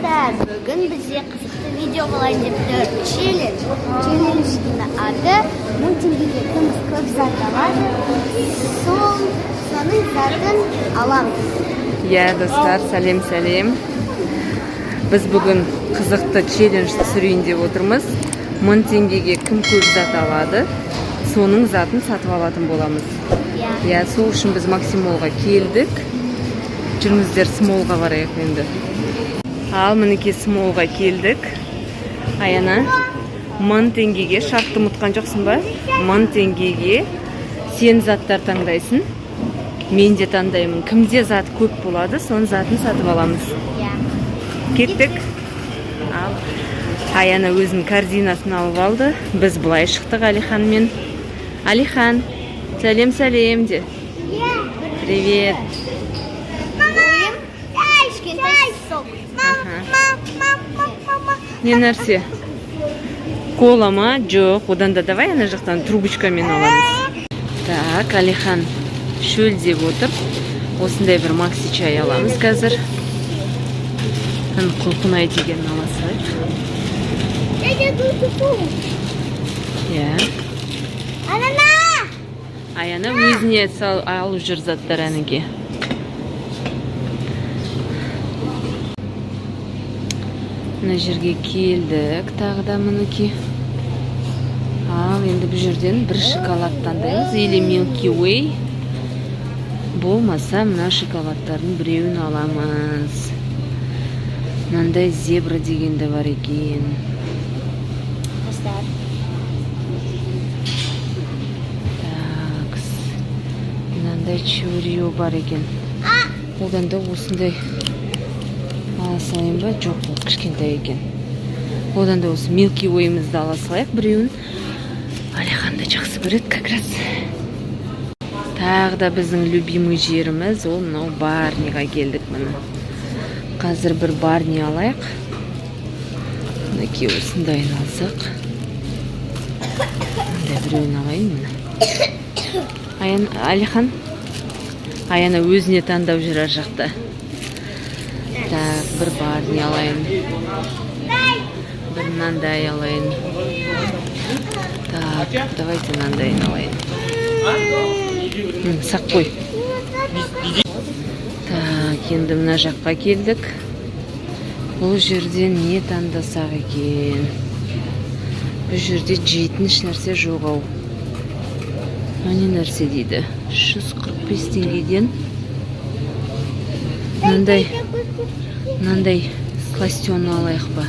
достар, бүгін бізде қызықты видео болайын деп тұр. Челлендждің аты 1000 теңгеге кім көп зат алады, соның затын аламыз. Достар, сәлем. Біз бүгін қызықты челлендж түсірейін деп отырмыз. 1000 теңгеге кім көп зат алады, соның затын сатып алатын боламыз. Сол үшін біз Максимолға келдік. Жүріңіздер, смолға барайық енді. Ал мінекей смолға келдік. Аяна, 1000 теңгеге шартты ұмытқан жоқсың ба? 1000 теңгеге сен заттар таңдайсың. Мен де таңдаймын. Кімде зат көп болады, соның затын сатып аламыз. Кеттік. Ал Аяна өзінің корзинасын алып алды. Біз былай шықтық Алиханмен. Алихан, сәлем де. Привет. Не нәрсе? Кола ма? Жоқ, одан да давай ана жақтан трубочкамен аламыз. Так, Алихан шөлдеп отыр. Осындай бір макси чай аламыз қазір. Құлқынай деген ала салайық. Аяна өзіне алып жүр заттар әнеге. Мына жерге келдік, тағы да мінеки. Ал енді бұл жерден бір шоколад таңдаймыз, или Milky Way. Болмаса мына шоколадтардың біреуін аламыз. Мынандай зебра дегенде бар екен. Мынандай чурио бар екен. Одан да осындай ала салайын ба? Жоқ, ол кішкентай екен. Одан да осы Milky Way'мізді ала салайық біреуін. Алихан да жақсы көреді как раз. Тағы да біздің любимый жеріміз, ол мынау Барниға келдік міне. Қазір бір Барни алайық. Мінекей осындайын алсақ. Мындай біреуін алайын міне. Алихан, Аяна өзіне таңдап жүр ар жақта. Так, бір Барни алайын. Бір мынандай алайын. Так, давайте мынандайын алайын. Сақ қой. Так, енді мына жаққа келдік. Бұл жерден не таңдасақ екен? Бұл жерде жейтін нәрсе жоқ ау. Не нәрсе дейді? 145 теңгеден мынандай сластёны алайық ба?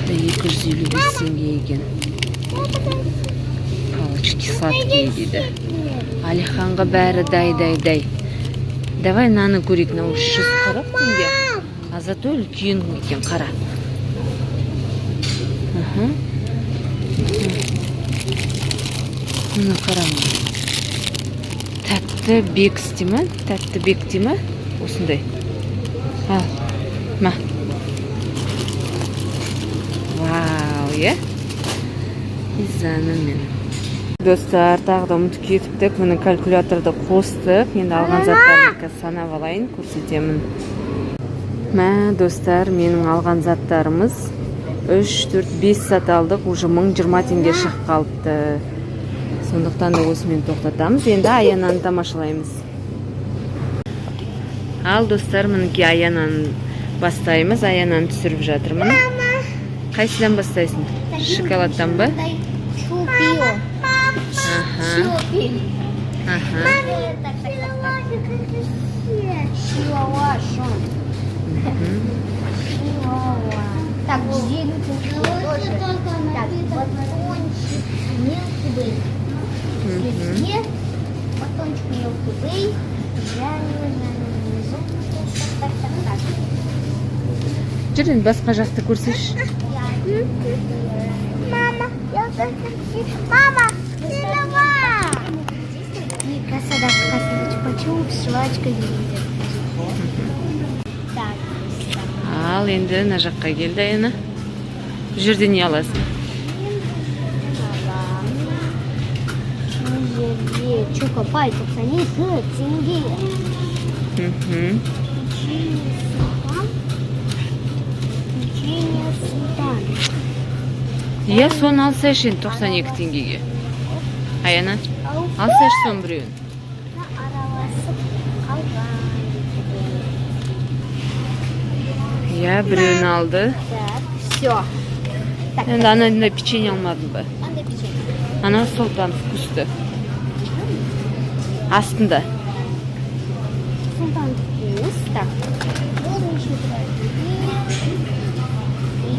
255 теңге екен. Палочки сладкие дейді. Алиханға бәрі дай. Давай наны көрейік, 140 теңге. А зато үлкен екен, қара. Мұны қарамын. Тәтті бекс деймі? Тәтті бек деймі? Осындай. Ал, ма. Вау, Изанымен. Достар, тағы да ұмытып кетіптік. Мұны калькуляторды қостық. Енді алған заттарымды санап алайын, көрсетемін. Достар, менің алған заттарымыз 3, 4, 5 зат алдық. Уже 1020 теңге шығып қалыпты. Сондықтан да осымен тоқтатамыз. Енді Аянаны тамашалаймыз. Ал достар, мінеки Аянаны бастаймыз. Аянаны түсіріп жатырмын. Қайсыдан бастайсың? Шоколадтан ба? Чупио. Так, зеленый тоже. Так, батончик Milky Way. Слегке, батончик Milky Way. Так. Жүрін, басқа жақты көрсеш. Мама, Мама, силова! И касада, чупа-чуп, жвачка дейді. Ал, енді мына жаққа келді Аяна. Бұл жерде не аласың? Чокопай, 92 теңге. Иә, соны алсайшы енді 92 теңгеге. Аяна, алсайшы соны біреуін. Араласып қалған. Иә, біреуін алды. Так, все. Енді анандай печенье алмадың ба? Андай печенье. Ана солтан вкусты. Астында. Султан вкус. Так. Вот еще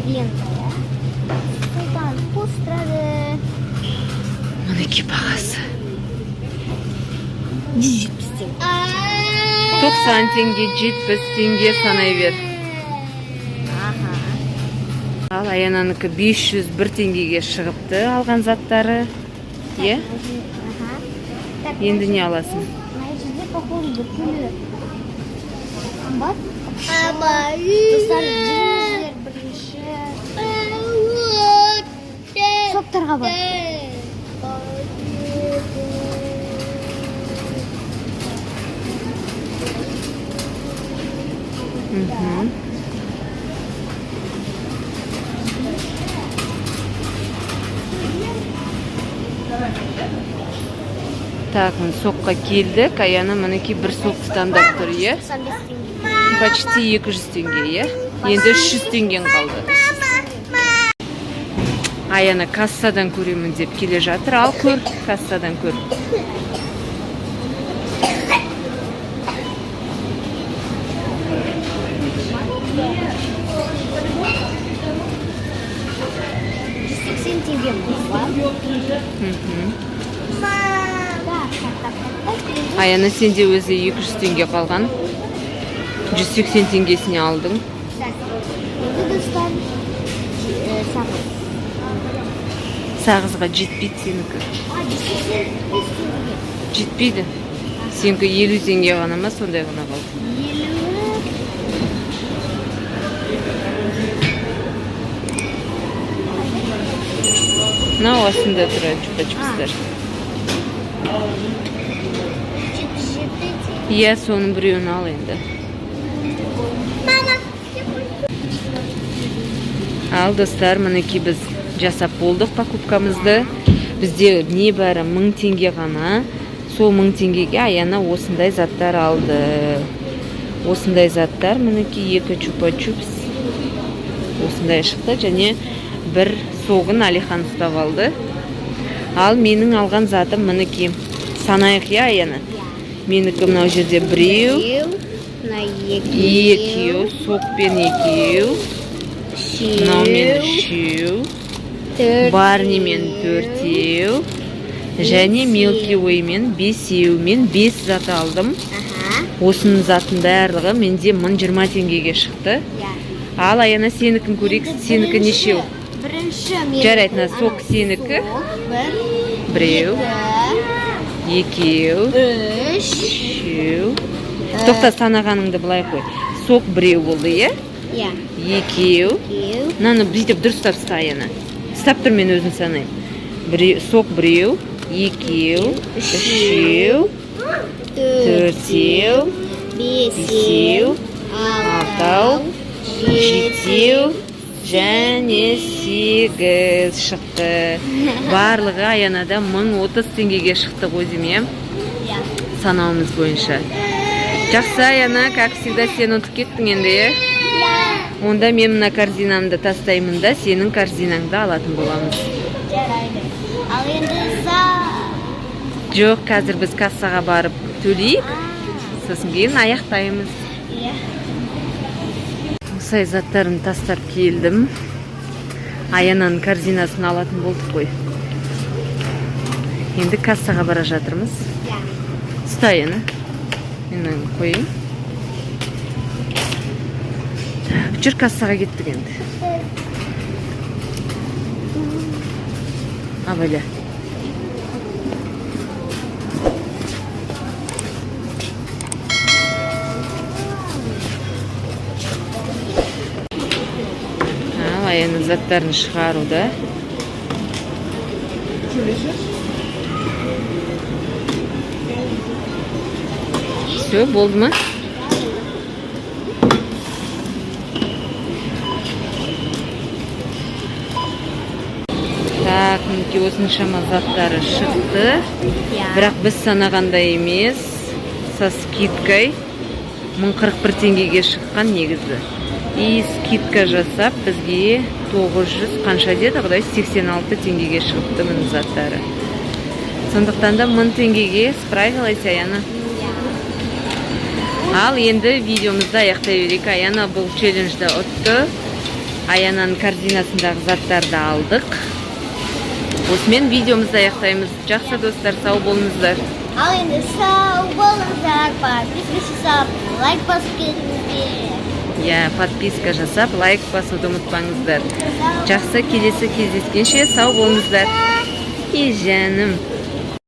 Ивенкая. Султан вкус тұрады. Мінеке бағасы. 170 90 теңге, 70 теңге санай бер. Ал Аянаныкі 501 теңгеге шығыпты алған заттары. Е? Енді не аласың? На жерде походу бүкілі қымбат. Достар, жеңіздер бірінші соптарға бар. Так, соққа келдік. Аяна мінеке бір соқ стандарт тұр, е? 95 теңге. Почти 200 теңге, е? Енді 300 теңген қалды. Аяна кассадан көремін деп келе жатыр. Ал көр, кассадан көр. Аяна, сенде өзі 200 теңге қалған. 180 теңгесіне алдың. Сағызға жетпейді сенікі. Жетпейді. Сенікі 50 теңге ғана ма, сондай ғана қалды. Мынау осында тұрады чупа-чупстар. Иә, соның біреуін ал енді. Ал, достар, мінеке біз жасап болдық покупкамызды. Бізде не бәрі 1000 теңге ғана. Сол 1000 теңгеге Аяна осындай заттар алды. Осындай заттар, мінеке 2 чупа-чупс. Осындай шықты, және бір соғын Алихан ұстап алды. Ал, менің алған затым мінеке. Санайық, я, Аяна? Менікі мынау жерде біреу, екеу, соқпен екеу, мынаумен үшеу, барнимен 4-еу, және Milky Way-мен 5-еу. Мен 5 зат алдым. Осының затын барлығы менде 1020 теңгеге шықты. Ал, Аяна, сенікін көрейік, сенікі нешеу? Жарайтына, соқ сенікі. Біреу, екеу, үшеу. Тоқта, санағаныңды былай қой. Соқ біреу болды, е? Екеу. Наны бүйтіп дұрыстап ұста, Аяна. Ұстап тұр, мен өзін санайым. Соқ біреу, екеу, үшеу, төртеу, бесеу, алтау, жетеу, және 8 шықты. Барлығы Аянада 1030 теңгеге шықты ғой деймін, санауымыз бойынша. Жақсы, Аяна, как всегда, сен ұтып кеттің енді, е? Онда мен мына корзинамды тастаймын да, сенің корзинаңды алатын боламыз. Жарайды. Ал енді Жоқ, қазір біз кассаға барып төлейік. Сосын кейін аяқтаймыз. Осай заттарын тастап келдім. Аянаның корзинасын алатын болдық қой. Енді кассаға бара жатырмыз. Ұста, Аяна. Мен қойым. Жүр, кассаға кеттік енді. Абайла. Аяна заттарын шығаруда. Все, болды ма? Маркныңки осыншама заттары шықты. Бірақ біз санағандай емес. Со скидкой 1041 теңгеге шыққан негізі. И скидка жасап бізге 900 қанша деді құдай 86 теңгеге шығыпты мұның заттары. Сондықтан да 1000 теңгеге справилась Аяна. Ал енді видеомызды аяқтай берейік. Аяна бұл челленджді ұтты. Аянаның корзинасындағы заттарды алдық. Осымен видеомызды аяқтаймыз. Жақсы достар, сау болыңыздар. Ал енді сау болыңыздар, подписка жасап, лайк басып кетіңіздер. Подписка жасап, лайк басуды ұмытпаңыздар. Жақсы, келесі кездескенше сау болыңыздар. Жаным.